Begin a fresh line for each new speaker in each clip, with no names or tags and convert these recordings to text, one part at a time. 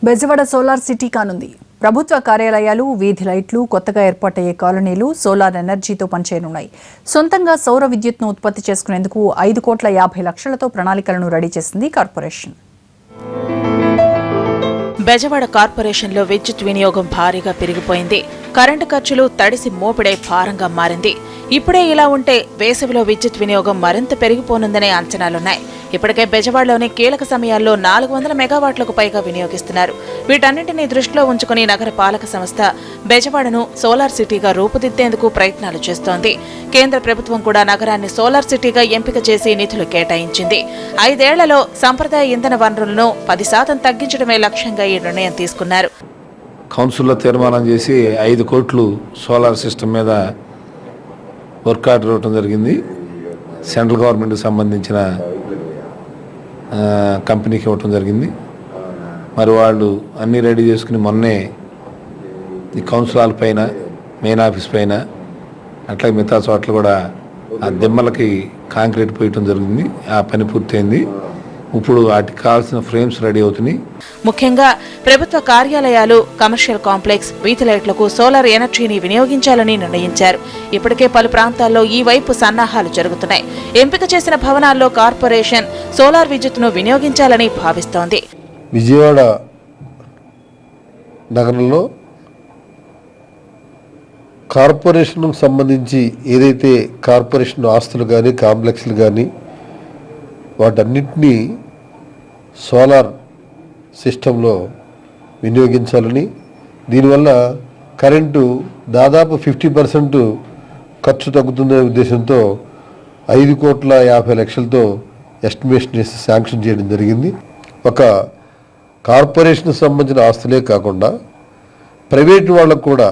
Bezawada solar city కానుంది. ప్రభుత్వ కార్యాలయాలు, వీధి లైట్లు, కొత్తగా ఏర్పాటయ్యే కాలనీలు సోలార్ ఎనర్జీతో పనిచేయనున్నాయి. సొంతంగా సౌర విద్యుత్ను ఉత్పత్తి చేసుకునేందుకు 5,50,00,000తో ప్రణాళికలను రెడీ చేసింది కార్పొరేషన్.
బెజవాడ కార్పొరేషన్లో విద్యుత్ వినియోగం భారీగా పెరిగిపోయింది. కరెంటు ఖర్చులు తడిసి మోపిడై భారంగా మారింది. ఇప్పుడే ఇలా ఉంటే వేసవిలో విద్యుత్ వినియోగం మరింత పెరిగిపోనుందనే అంచనాలున్నాయి. ఇప్పటికే బెజవాడలోని కీలక సమయాల్లో 400 మెగావాట్లకు పైగా వినియోగిస్తున్నారు. వీటన్నింటినీ దృష్టిలో ఉంచుకుని నగర పాలక సంస్థ బెజవాడను సోలార్ సిటీగా రూపుదిద్దేందుకు ప్రయత్నాలు చేస్తోంది. కేంద్ర ప్రభుత్వం కూడా నగరాన్ని సోలార్ సిటీగా ఎంపిక చేసి నిధులు కేటాయించింది. 5 ఏళ్లలో సంప్రదాయ ఇంధన వనరులను 10% తగ్గించడమే లక్ష్యంగా ఈ నిర్ణయం తీసుకున్నారు.
కౌన్సిల్లో తీర్మానం చేసి 5 కోట్లు సోలార్ సిస్టమ్ మీద వర్క్ ఆర్డర్ ఇవ్వడం జరిగింది. సెంట్రల్ గవర్నమెంట్కి సంబంధించిన కంపెనీకి ఇవ్వటం జరిగింది. మరి వాళ్ళు అన్నీ రెడీ చేసుకుని మొన్నే ఈ కౌన్సిల్ హాల్ పైన, మెయిన్ ఆఫీస్ పైన, అట్లాగే మిగతా చోట్ల కూడా ఆ దిమ్మలకి కాంక్రీట్ పోయటం జరిగింది. ఆ పని పూర్తయింది. ఇప్పుడు వాటికి కావాల్సిన ఫ్రేమ్స్ రెడీ అవుతున్నాయి.
ముఖ్యంగా ప్రభుత్వ కార్యాలయాలు, కమర్షియల్ కాంప్లెక్స్, వీధి లైట్లకు సోలార్ ఎనర్జీని వినియోగించాలని నిర్ణయించారు. ఇప్పటికే పలు ప్రాంతాల్లో ఈ వైపు సన్నాహాలు జరుగుతున్నాయి. ఎంపిక చేసిన భవనాల్లో కార్పొరేషన్ సోలార్ విద్యుత్తును వినియోగించాలని భావిస్తోంది.
విజయవాడ నగరంలో కార్పొరేషన్కు సంబంధించి ఏదైతే కార్పొరేషన్ ఆస్తులు కానీ, కాంప్లెక్స్లు కానీ వాటన్నిటినీ సోలార్ సిస్టంలో వినియోగించాలని, దీనివల్ల కరెంటు దాదాపు 50% ఖర్చు తగ్గుతుందనే ఉద్దేశంతో 5,50,00,000తో ఎస్టిమేషన్ చేసి శాంక్షన్ చేయడం జరిగింది. ఒక కార్పొరేషన్కి సంబంధించిన ఆస్తులే కాకుండా ప్రైవేటు వాళ్ళకు కూడా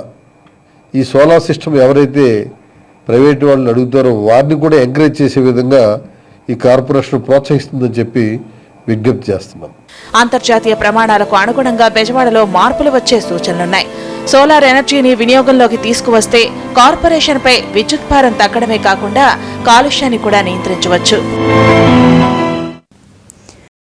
ఈ సోలార్ సిస్టమ్ ఎవరైతే ప్రైవేటు వాళ్ళని అడుగుతారో వారిని కూడా ఎంకరేజ్ చేసే విధంగా ఈ కార్పొరేషన్ ప్రోత్సహిస్తుందని చెప్పి విజ్ఞప్తి చేస్తున్నాం.
అంతర్జాతీయ ప్రమాణాలకు అనుగుణంగా బెజవాడలో మార్పులు వచ్చే సూచనలున్నాయి. సోలార్ ఎనర్జీని వినియోగంలోకి తీసుకువస్తే కార్పొరేషన్పై విద్యుత్ భారం తగ్గడమే కాకుండా కాలుష్యాన్ని కూడా నియంత్రించవచ్చు.